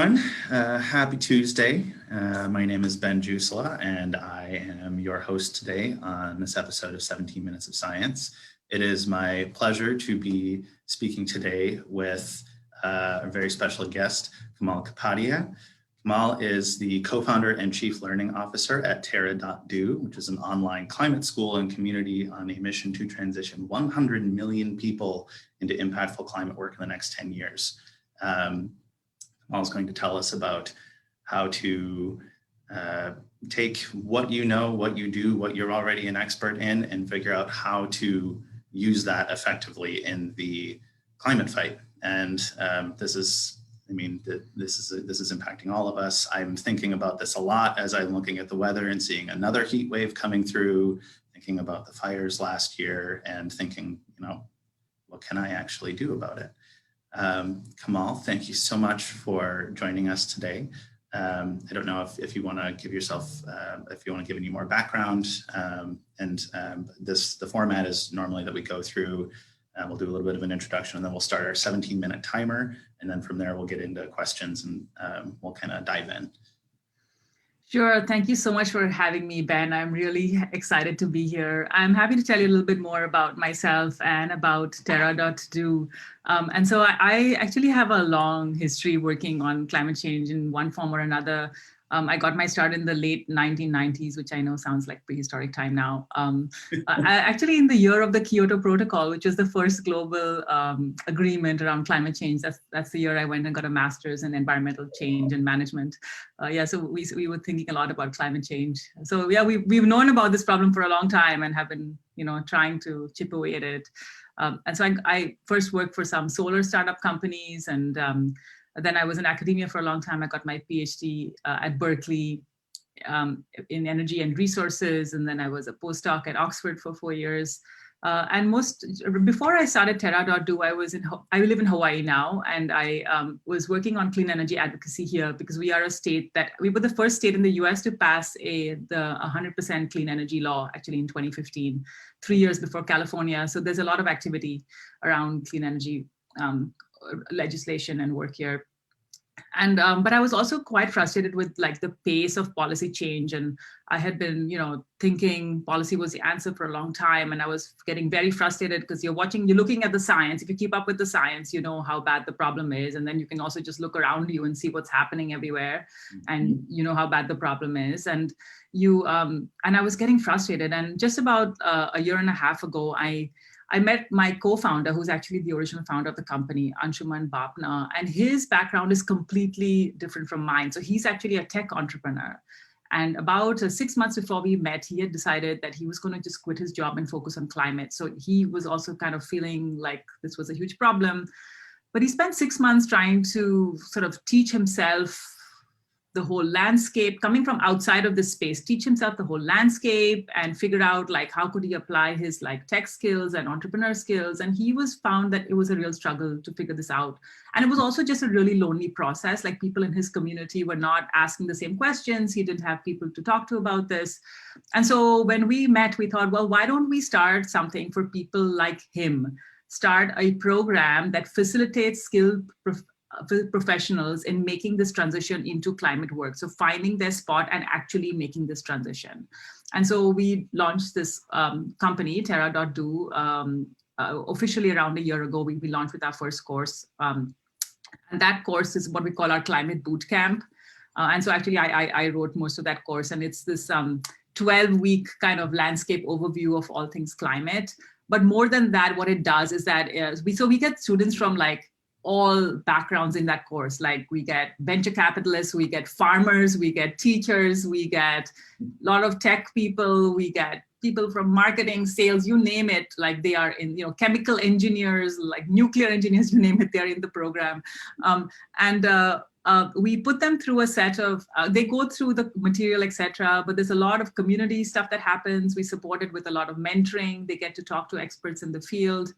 everyone. Happy Tuesday. My name is Ben Jusela, and I am your host today on this episode of 17 Minutes of Science. It is my pleasure to be speaking today with a very special guest, Kamal Kapadia. Kamal is the co-founder and chief learning officer at Terra.do, which is an online climate school and community on a mission to transition 100 million people into impactful climate work in the next 10 years. Kamal's going to tell us about how to take what you know, what you do, what you're already an expert in, and figure out how to use that effectively in the climate fight. And this is impacting all of us. I'm thinking about this a lot as I'm looking at the weather and seeing another heat wave coming through, thinking about the fires last year and thinking, what can I actually do about it? Kamal, thank you so much for joining us today. I don't know if you want to give yourself, if you want to give any more background. The format is normally that we go through, we'll do a little bit of an introduction, and then we'll start our 17-minute timer. And then from there, we'll get into questions and we'll kind of dive in. Sure. Thank you so much for having me, Ben. I'm really excited to be here. I'm happy to tell you a little bit more about myself and about Terra.do. And so I actually have a long history working on climate change in one form or another. I got my start in the late 1990s, which I know sounds like prehistoric time now. Actually, in the year of the Kyoto Protocol, which was the first global agreement around climate change. That's the year I went and got a master's in environmental change and management. So we were thinking a lot about climate change. So yeah, we've known about this problem for a long time and have been, trying to chip away at it. And so I first worked for some solar startup companies, and then I was in academia for a long time. I got my Ph.D. At Berkeley in energy and resources. And then I was a postdoc at Oxford for 4 years. Before I started Terra.do, I live in Hawaii now, and I was working on clean energy advocacy here because we were the first state in the US to pass the 100% clean energy law, actually in 2015, 3 years before California. So there's a lot of activity around clean energy legislation and work here. And but I was also quite frustrated with the pace of policy change, and I had been thinking policy was the answer for a long time, and I was getting very frustrated because you're looking at the science. If you keep up with the science, you know how bad the problem is, and then you can also just look around you and see what's happening everywhere, and you know how bad the problem is. And I was getting frustrated, and just about a year and a half ago, I met my co-founder, who's actually the original founder of the company, Anshuman Bapna, and his background is completely different from mine. So he's actually a tech entrepreneur. And about 6 months before we met, he had decided that he was going to just quit his job and focus on climate. So he was also kind of feeling like this was a huge problem. But he spent 6 months trying to sort of teach himself the whole landscape, coming from outside of this space, teach himself the whole landscape and figure out how could he apply his tech skills and entrepreneur skills. And he found that it was a real struggle to figure this out. And it was also just a really lonely process. People in his community were not asking the same questions. He didn't have people to talk to about this. And so when we met, we thought, well, why don't we start something for people like him? Start a program that facilitates skilled professionals in making this transition into climate work. So finding their spot and actually making this transition. And so we launched this company, Terra.do, officially around a year ago. We launched with our first course. And that course is what we call our climate boot camp. And so actually I wrote most of that course, and it's this 12-week kind of landscape overview of all things climate. But more than that, what it does is that we get students from all backgrounds in that course. We get venture capitalists, we get farmers, we get teachers, we get a lot of tech people, we get people from marketing, sales, you name it. They are in, chemical engineers, nuclear engineers, you name it, they're in the program. We put them through a set of, they go through the material, etc. But there's a lot of community stuff that happens. We support it with a lot of mentoring. They get to talk to experts in the field.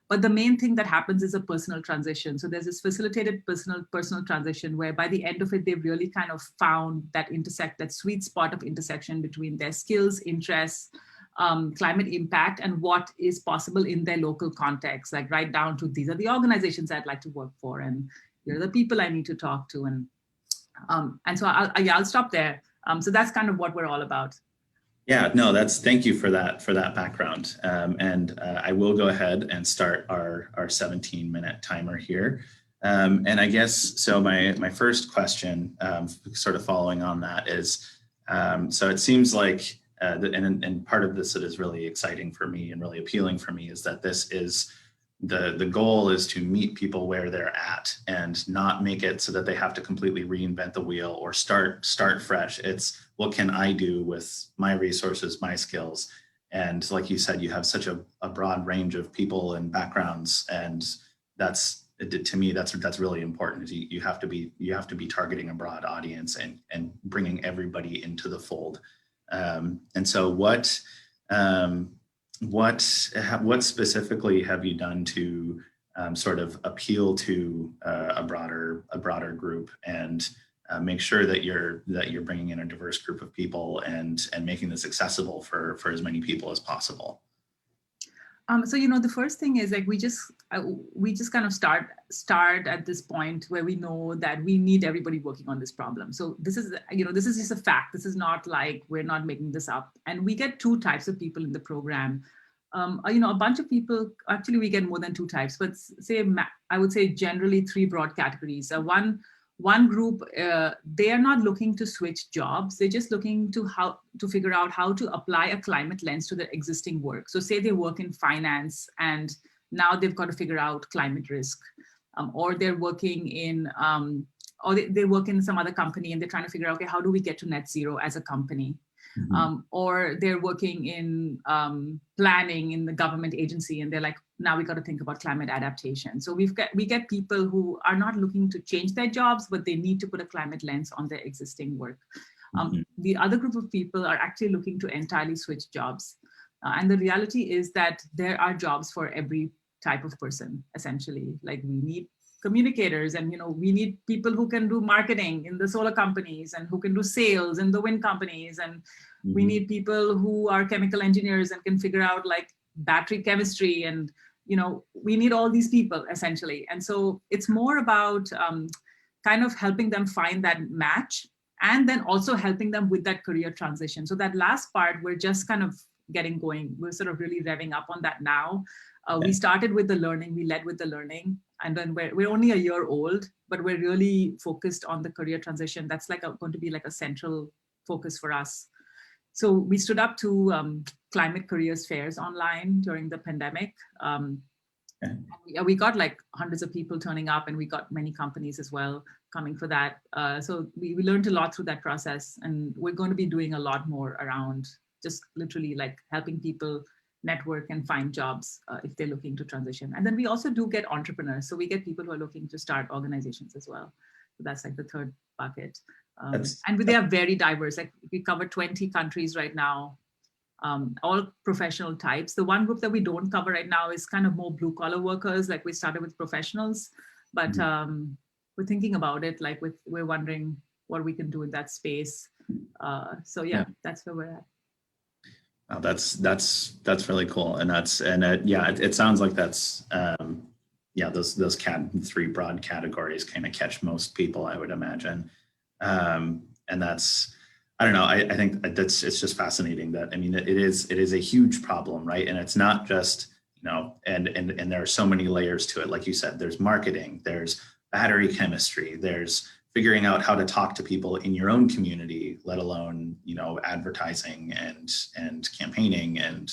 But the main thing that happens is a personal transition. So there's this facilitated personal transition where by the end of it, they've really kind of found that sweet spot of intersection between their skills, interests, climate impact, and what is possible in their local context, right down to these are the organizations I'd like to work for, and here are the people I need to talk to. And And so I'll stop there. So that's kind of what we're all about. Yeah, no, thank you for that background. And I will go ahead and start our 17-minute timer here. And I guess, so my first question, sort of following on that is, so it seems like, and part of this that is really exciting for me and really appealing for me is that this is, the goal is to meet people where they're at and not make it so that they have to completely reinvent the wheel or start fresh. It's, what can I do with my resources, my skills? And like you said, you have such a broad range of people and backgrounds, and that's, to me, that's really important. You have to be targeting a broad audience and bringing everybody into the fold. And so what specifically have you done to sort of appeal to a broader group and make sure that you're bringing in a diverse group of people and making this accessible for as many people as possible? So, the first thing is like we just kind of start at this point where we know that we need everybody working on this problem. So this is just a fact. This is not like we're not making this up. And we get two types of people in the program. A bunch of people, actually we get more than two types, but I would say generally three broad categories. One group, they are not looking to switch jobs. They're just looking to figure out how to apply a climate lens to their existing work. So say they work in finance and now they've got to figure out climate risk, or they're working in, or they work in some other company and they're trying to figure out, okay, how do we get to net zero as a company? Mm-hmm. Or they're working in planning in the government agency and they're like, now we got to think about climate adaptation. So we get people who are not looking to change their jobs, but they need to put a climate lens on their existing work. Mm-hmm. The other group of people are actually looking to entirely switch jobs. And the reality is that there are jobs for every type of person, essentially. Like we need communicators and we need people who can do marketing in the solar companies and who can do sales in the wind companies, and mm-hmm. we need people who are chemical engineers and can figure out like battery chemistry, and we need all these people essentially. And so it's more about kind of helping them find that match and then also helping them with that career transition. So that last part, we're just kind of getting going. We're sort of really revving up on that now. We started with the learning, we led with the learning, and then we're only a year old, but we're really focused on the career transition. That's like going to be like a central focus for us. So we stood up to climate careers fairs online during the pandemic. We got like hundreds of people turning up, and we got many companies as well coming for that. So we learned a lot through that process, and we're going to be doing a lot more around just literally like helping people network and find jobs if they're looking to transition. And then we also do get entrepreneurs. So we get people who are looking to start organizations as well. So that's like the third bucket. And they are very diverse. Like we cover 20 countries right now, all professional types. The one group that we don't cover right now is kind of more blue collar workers. Like we started with professionals, but we're thinking about it. Like we're wondering what we can do in that space. So yeah, that's where we're at. Oh, that's really cool, and it sounds like that's those three broad categories kind of catch most people, I would imagine, and that's, I don't know, I think it's just fascinating that, I mean, it is a huge problem, right? And it's not just and there are so many layers to it. Like you said, there's marketing, there's battery chemistry, there's figuring out how to talk to people in your own community, let alone, advertising and campaigning. And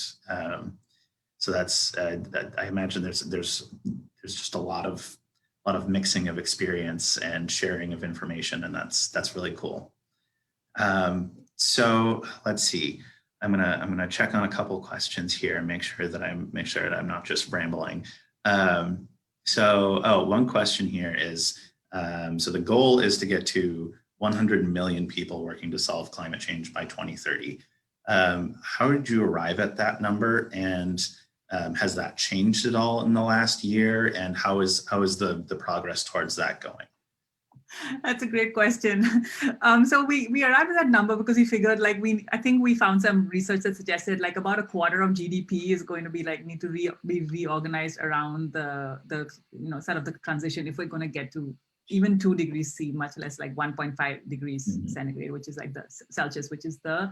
so that's, I imagine there's just a lot of mixing of experience and sharing of information. And that's really cool. So let's see, I'm gonna check on a couple questions here and make sure that I'm not just rambling. One question here is, so the goal is to get to 100 million people working to solve climate change by 2030. How did you arrive at that number? And has that changed at all in the last year? And how is the progress towards that going? That's a great question. So we arrived at that number because we figured I think we found some research that suggested like about a quarter of GDP is going to be like need to be reorganized around the sort of the transition if we're going to get to even 2 degrees C, much less like 1.5 degrees centigrade, which is like the Celsius, which is the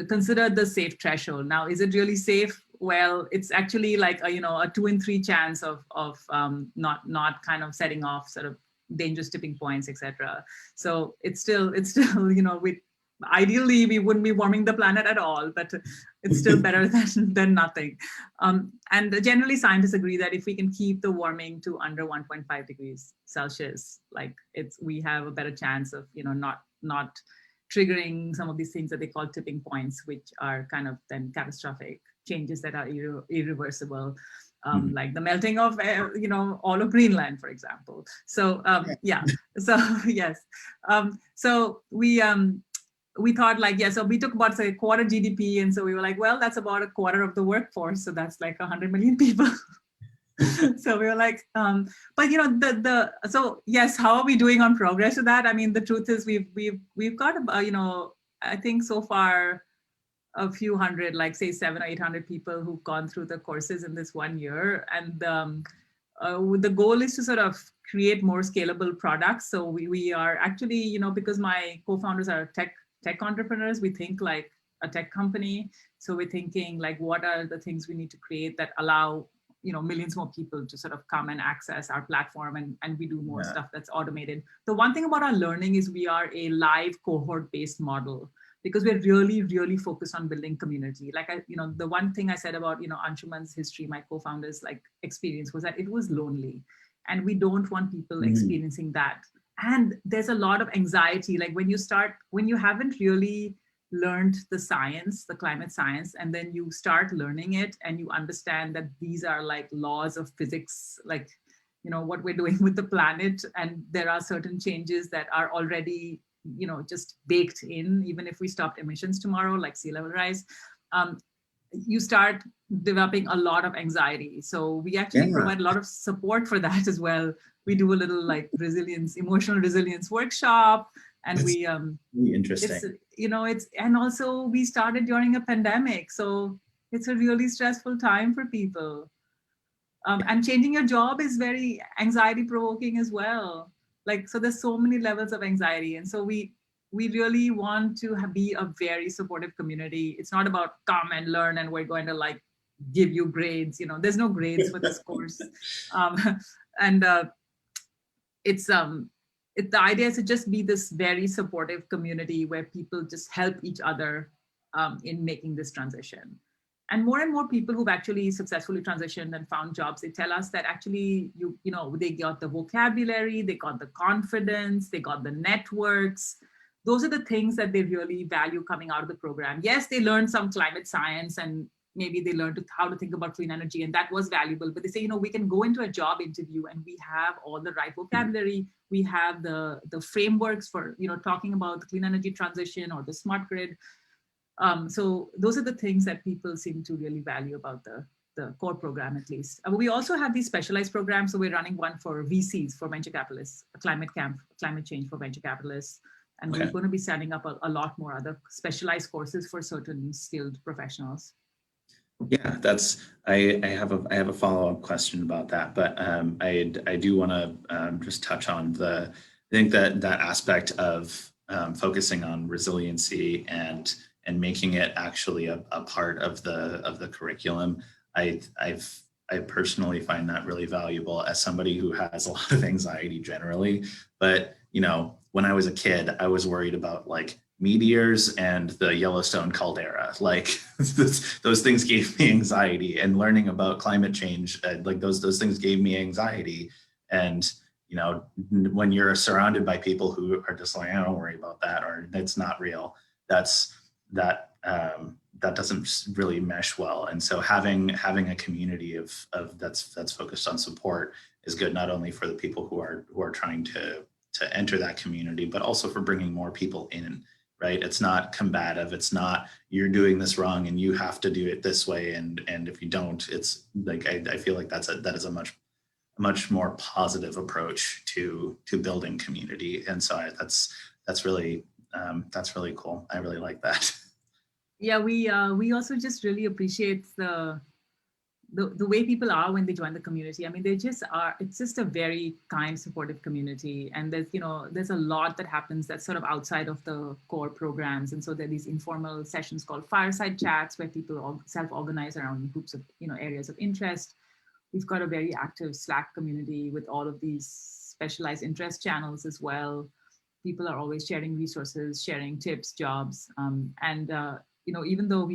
considered the safe threshold. Now, is it really safe? Well, it's actually like a 2 in 3 chance of not kind of setting off sort of dangerous tipping points, etc. So it's still ideally we wouldn't be warming the planet at all, but it's still better than nothing. And generally scientists agree that if we can keep the warming to under 1.5 degrees Celsius, like we have a better chance of not triggering some of these things that they call tipping points, which are kind of then catastrophic changes that are irreversible. Like the melting of all of Greenland, for example. So yeah, so yes, so we thought like, so we took about say a quarter GDP, and so we were like, well, that's about a quarter of the workforce, so that's like 100 million people. So we were like, but so yes, how are we doing on progress with that? I mean, the truth is we've got about I think so far a few hundred, like say 700 or 800 people who've gone through the courses in this 1 year. And the goal is to sort of create more scalable products. So we are actually, because my co-founders are tech entrepreneurs, we think like a tech company. So we're thinking like, what are the things we need to create that allow millions more people to sort of come and access our platform, and we do more stuff that's automated. The one thing about our learning is we are a live cohort-based model, because we're really, really focused on building community. Like the one thing I said about, Anshuman's history, my co-founder's like experience, was that it was lonely, and we don't want people experiencing that. And there's a lot of anxiety. Like when you haven't really learned the science, the climate science, and then you start learning it and you understand that these are like laws of physics, like, what we're doing with the planet. And there are certain changes that are already just baked in, even if we stopped emissions tomorrow, like sea level rise, you start developing a lot of anxiety. So we actually provide a lot of support for that as well. We do a little like emotional resilience workshop, and That's we really interesting. and also we started during a pandemic, so it's a really stressful time for people. And changing your job is very anxiety provoking as well. Like, so there's so many levels of anxiety. And so we really want to be a very supportive community. It's not about come and learn and we're going to like give you grades. There's no grades for this course. And the idea is to just be this very supportive community where people just help each other in making this transition. And more people who've actually successfully transitioned and found jobs, they tell us that actually, they got the vocabulary, they got the confidence, they got the networks. Those are the things that they really value coming out of the program. Yes, they learned some climate science, and maybe they learned how to think about clean energy, and that was valuable. But they say, we can go into a job interview and we have all the right vocabulary. We have the frameworks for, talking about the clean energy transition or the smart grid. So those are the things that people seem to really value about the core program, at least. We also have these specialized programs. So we're running one for VCs, for venture capitalists, a climate camp, climate change for venture capitalists. And we're going to be setting up a lot more other specialized courses for certain skilled professionals. Yeah, I have a follow-up question about that, but I do want to just touch on I think that aspect of focusing on resiliency and making it actually a part of the curriculum. I personally find that really valuable as somebody who has a lot of anxiety generally. But when I was a kid, I was worried about like meteors and the Yellowstone caldera. Like those things gave me anxiety, and learning about climate change, like those things gave me anxiety. And when you're surrounded by people who are just like, I don't worry about that, or it's not real, that doesn't really mesh well. And so having a community of that's focused on support is good, not only for the people who are trying to enter that community, but also for bringing more people in, right? It's not combative. It's not you're doing this wrong and you have to do it this way. And if you don't, it's like, I feel like that is a much more positive approach to building community. And so that's really cool. I really like that. Yeah, we also just really appreciate the the way people are when they join the community. I mean, they just are, it's just a very kind, supportive community. And there's, there's a lot that happens that's sort of outside of the core programs. And so there are these informal sessions called fireside chats where people all self-organize around groups of, areas of interest. We've got a very active Slack community with all of these specialized interest channels as well. People are always sharing resources, sharing tips, jobs. Even though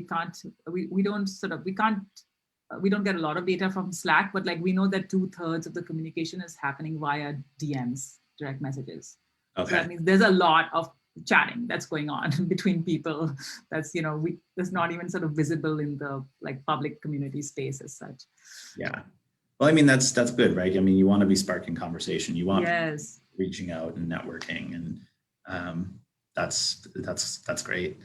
we don't get a lot of data from Slack, but like we know that 2/3 of the communication is happening via DMs, direct messages. Okay. So that means there's a lot of chatting that's going on between people. That's, that's not even sort of visible in the like public community space as such. Yeah. Well, I mean, that's good, right? I mean, you want to be sparking conversation. You want yes. reaching out and networking, and that's great.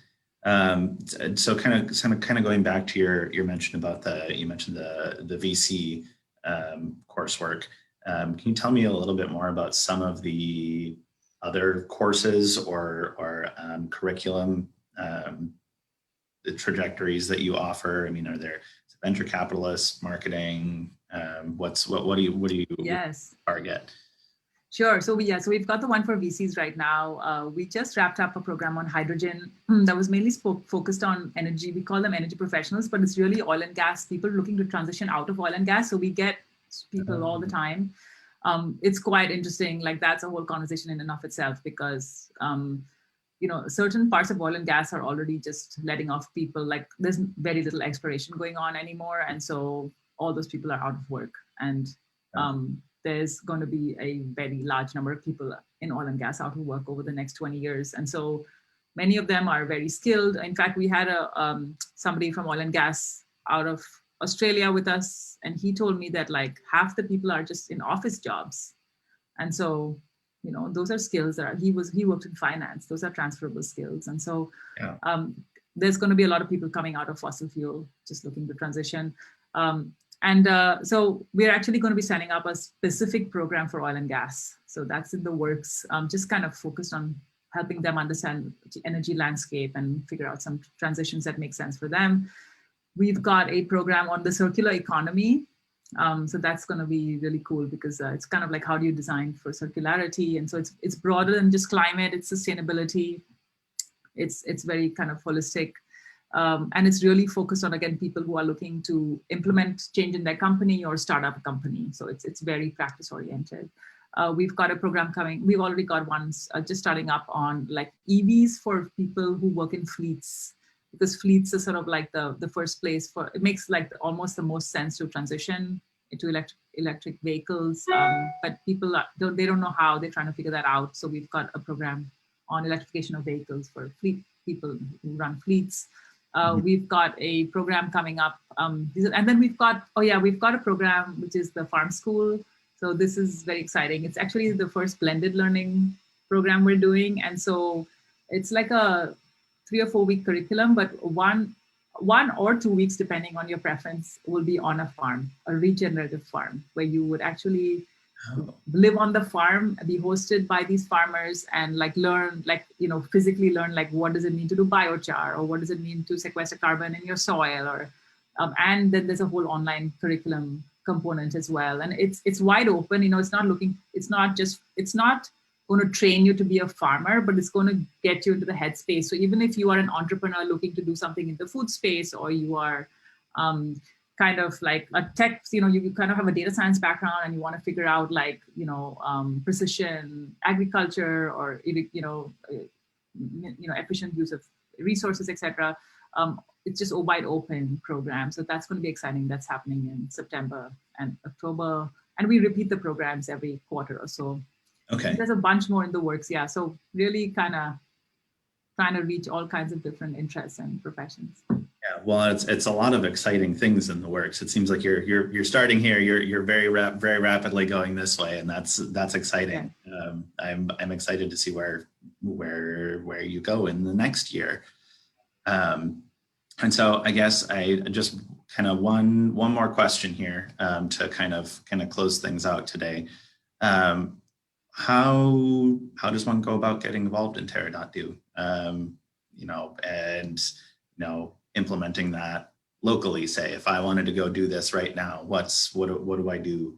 So kind of going back to your mention about the VC coursework. Can you tell me a little bit more about some of the other courses or curriculum the trajectories that you offer? I mean, are there venture capitalists, marketing? What do you yes. target? Sure. So we've got the one for VCs right now. We just wrapped up a program on hydrogen that was mainly focused on energy. We call them energy professionals, but it's really oil and gas people looking to transition out of oil and gas. So we get people all the time. It's quite interesting. Like that's a whole conversation in and of itself because, certain parts of oil and gas are already just letting off people. Like there's very little exploration going on anymore. And so all those people are out of work. And there's going to be a very large number of people in oil and gas out of work over the next 20 years. And so many of them are very skilled. In fact, we had somebody from oil and gas out of Australia with us, and he told me that like half the people are just in office jobs. And so, those are skills that he worked in finance. Those are transferable skills. And so there's going to be a lot of people coming out of fossil fuel, just looking to transition. So we're actually going to be setting up a specific program for oil and gas. So that's in the works, just kind of focused on helping them understand the energy landscape and figure out some transitions that make sense for them. We've got a program on the circular economy. So that's going to be really cool because it's kind of like, how do you design for circularity? And so it's broader than just climate, it's sustainability. It's very kind of holistic. And it's really focused on, again, people who are looking to implement change in their company or start up a company. So it's very practice oriented. We've got a program coming. We've already got one just starting up on like EVs for people who work in fleets, because fleets are sort of like the first place for, it makes like almost the most sense to transition into electric vehicles. But people they don't know how, they're trying to figure that out. So we've got a program on electrification of vehicles for fleet people who run fleets. We've got a program coming up, and then we've got a program which is the farm school. So this is very exciting. It's actually the first blended learning program we're doing, and so it's like a 3 or 4 week curriculum, but one or 2 weeks, depending on your preference, will be on a farm, a regenerative farm, where you would actually live on the farm, be hosted by these farmers, and like learn, like, physically learn, like what does it mean to do biochar, or what does it mean to sequester carbon in your soil, or and then there's a whole online curriculum component as well. And it's wide open. It's not going to train you to be a farmer, but it's going to get you into the headspace. So even if you are an entrepreneur looking to do something in the food space, or you are kind of like a tech, you kind of have a data science background and you want to figure out like, precision agriculture, or, efficient use of resources, etc. It's just a wide open program. So that's going to be exciting. That's happening in September and October. And we repeat the programs every quarter or so. Okay. There's a bunch more in the works. Yeah. So really kind of trying to reach all kinds of different interests and professions. Yeah, well, it's a lot of exciting things in the works. It seems like you're starting here. You're very rapidly going this way, and that's exciting. Yeah. I'm excited to see where you go in the next year. And so I guess I just kind of one more question here to kind of close things out today. How does one go about getting involved in Terra.do? And implementing that locally, say, if I wanted to go do this right now, what do I do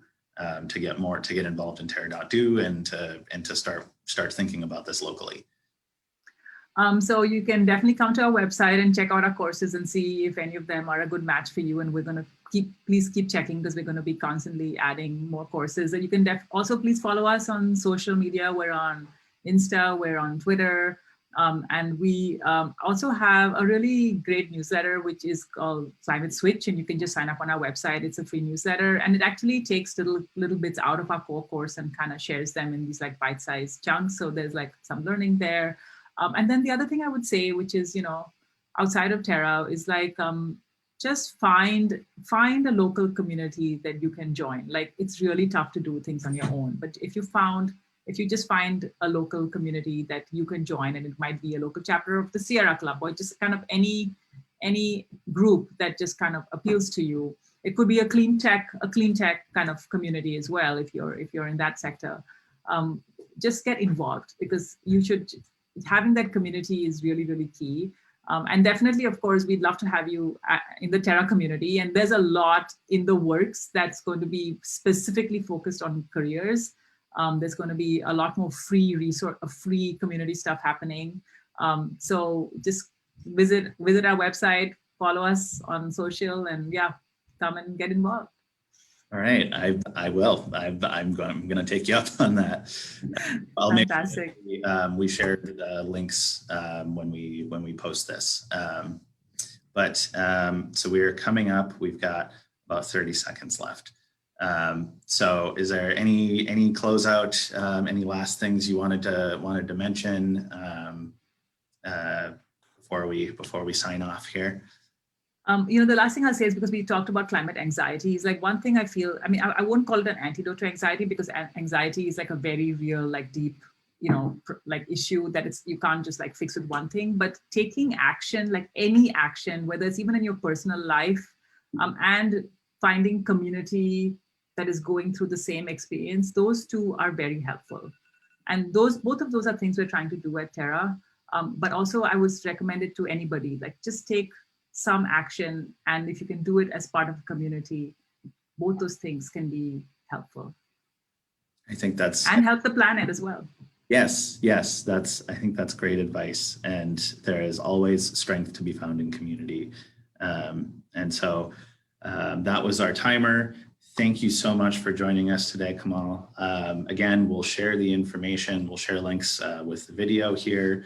to get involved in Terra.do and to start thinking about this locally? So you can definitely come to our website and check out our courses and see if any of them are a good match for you. And we're going to please keep checking, because we're going to be constantly adding more courses. And you can also please follow us on social media. We're on Insta, we're on Twitter. And we also have a really great newsletter, which is called Climate Switch. And you can just sign up on our website. It's a free newsletter. And it actually takes little bits out of our core course and kind of shares them in these like bite-sized chunks. So there's like some learning there. And then the other thing I would say, which is, outside of Terra, is like, just find a local community that you can join. Like, it's really tough to do things on your own. But if you just find a local community that you can join, and it might be a local chapter of the Sierra Club, or just kind of any group that just kind of appeals to you. It could be a clean tech kind of community as well, if you're in that sector. Just get involved, because having that community is really, really key. And definitely, of course, we'd love to have you in the Terra community. And there's a lot in the works that's going to be specifically focused on careers. There's going to be a lot more free community stuff happening. So just visit our website, follow us on social, and yeah, come and get involved. All right, I will. I'm going to take you up on that. I'll Fantastic. Make sure we shared links when we post this. So we're coming up. We've got about 30 seconds left. So is there any closeout? Any last things you wanted to mention before we sign off here? The last thing I'll say is, because we talked about climate anxiety, is like one thing I feel, I won't call it an antidote to anxiety, because anxiety is like a very real, like deep, like issue that you can't just like fix with one thing. But taking action, like any action, whether it's even in your personal life, and finding community that is going through the same experience, those two are very helpful. And both of those are things we're trying to do at Terra. But also I would recommend it to anybody, like just take some action, and if you can do it as part of a community, both those things can be helpful. I think and help the planet as well. Yes, I think that's great advice, and there is always strength to be found in community. And so that was our timer. Thank you so much for joining us today, Kamal. Again, we'll share the information, we'll share links with the video here.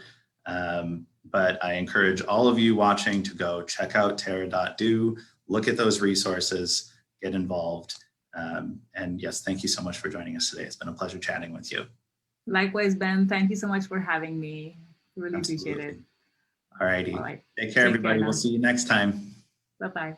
But I encourage all of you watching to go check out Terra.do, look at those resources, get involved. And yes, thank you so much for joining us today. It's been a pleasure chatting with you. Likewise, Ben. Thank you so much for having me. Really appreciate it. All righty. All right. Take care, everybody. We'll see you next time. Bye-bye.